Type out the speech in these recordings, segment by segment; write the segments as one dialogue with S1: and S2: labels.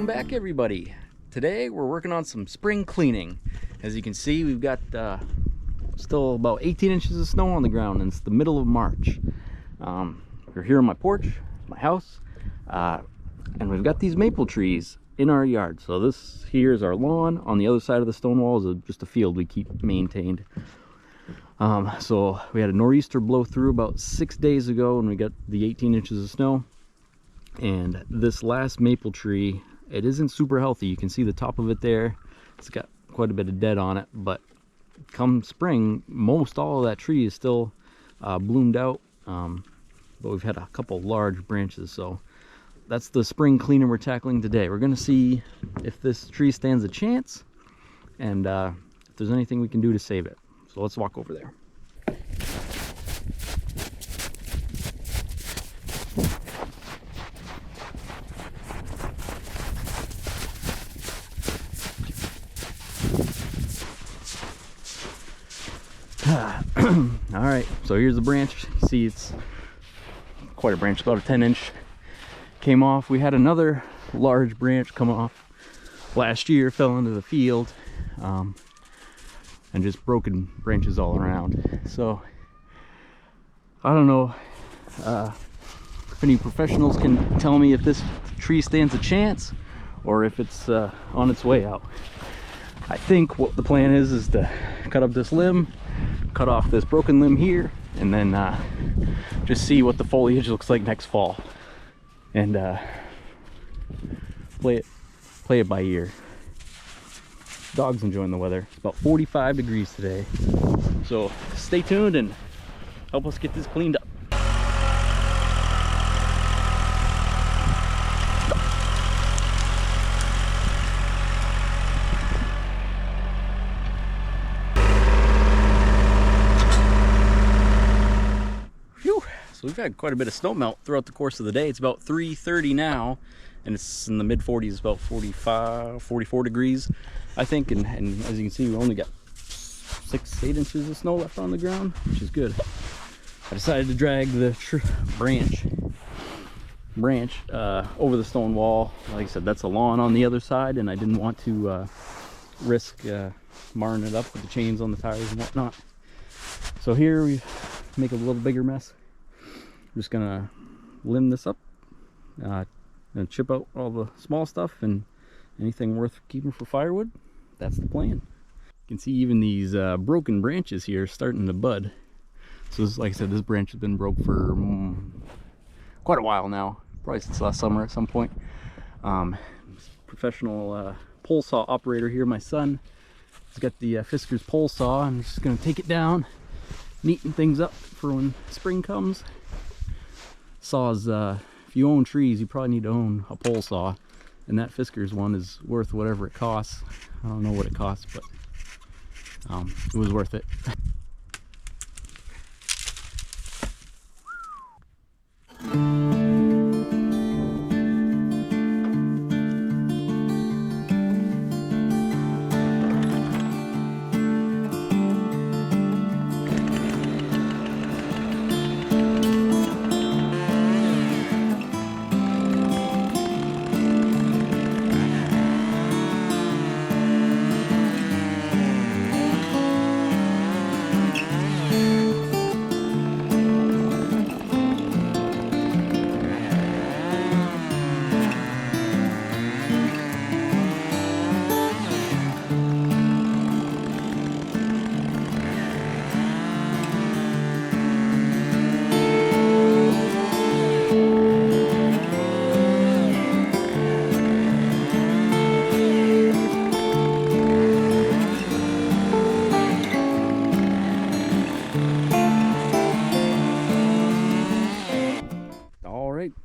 S1: Welcome back, everybody. Today we're working on some spring cleaning. As you can see, we've got still about 18 inches of snow on the ground, and it's the middle of March. We're here on my porch, my house, and we've got these maple trees in our yard. So this here is our lawn. On the other side of the stone wall is just a field we keep maintained. So we had a nor'easter blow through about 6 days ago, and we got the 18 inches of snow. And this last maple tree, it isn't super healthy. You can see the top of it there. It's got quite a bit of dead on it, but come spring, most all of that tree is still bloomed out. But we've had a couple large branches, so that's the spring cleaning we're tackling today. We're gonna see if this tree stands a chance, and if there's anything we can do to save it. So let's walk over there. All right, so here's the branch. You see, it's quite a branch, about a 10-inch came off. We had another large branch come off last year, fell into the field, and just broken branches all around. So I don't know if any professionals can tell me if this tree stands a chance or if it's on its way out. I think what the plan is to cut up this limb, cut off this broken limb here, and then just see what the foliage looks like next fall, and play it by ear. Dog's enjoying the weather. It's about 45 degrees today, so stay tuned and help us get this cleaned up. So we've had quite a bit of snow melt throughout the course of the day. It's about 3:30 now, and it's in the mid 40s, about 45, 44 degrees, I think. And as you can see, we only got 6-8 inches of snow left on the ground, which is good. I decided to drag the branch over the stone wall. Like I said, that's a lawn on the other side, and I didn't want to risk marring it up with the chains on the tires and whatnot. So here we make a little bigger mess. I'm just gonna limb this up and chip out all the small stuff and anything worth keeping for firewood. That's the plan. You can see even these broken branches here starting to bud. So this, like I said, this branch has been broke for quite a while now, probably since last summer at some point. Professional pole saw operator here, my son. He's got the Fiskars pole saw. I'm just gonna take it down, neaten things up for when spring comes. Saws, if you own trees, you probably need to own a pole saw, and that Fiskars one is worth whatever it costs. I don't know what it costs, but it was worth it.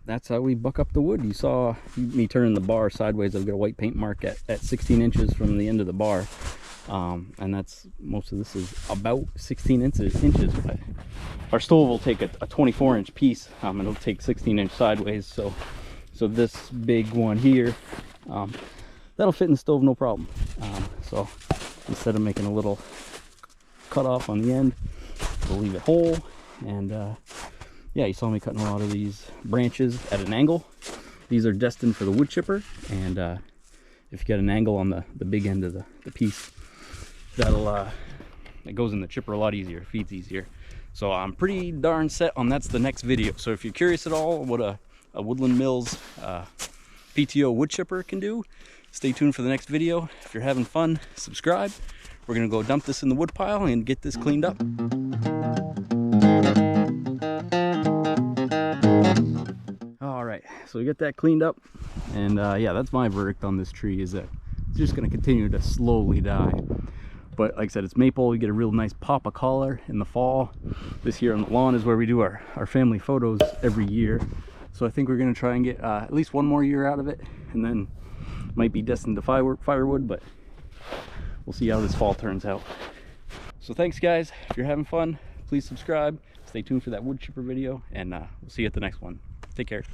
S1: That's how we buck up the wood. You saw me turning the bar sideways. I've got a white paint mark at 16 inches from the end of the bar, and that's, most of this is about 16 inches. But our stove will take a 24-inch piece, and it'll take 16-inch sideways. So this big one here, that'll fit in the stove no problem. So instead of making a little cut off on the end, we'll leave it whole. And yeah, you saw me cutting a lot of these branches at an angle. These are destined for the wood chipper, and if you got an angle on the big end of the piece, it goes in the chipper a lot easier, feeds easier. So I'm pretty darn set on that's the next video. So if you're curious at all what a Woodland Mills PTO wood chipper can do, stay tuned for the next video. If you're having fun, subscribe. We're gonna go dump this in the wood pile and get this cleaned up. All right, so we get that cleaned up, and yeah, that's my verdict on this tree, is that it's just gonna continue to slowly die. But like I said, it's maple. You get a real nice pop of color in the fall. This here on the lawn is where we do our family photos every year. So I think we're gonna try and get at least one more year out of it, and then might be destined to firewood, but we'll see how this fall turns out. So thanks guys. If you're having fun, please subscribe. Stay tuned for that wood chipper video, and we'll see you at the next one. Take care.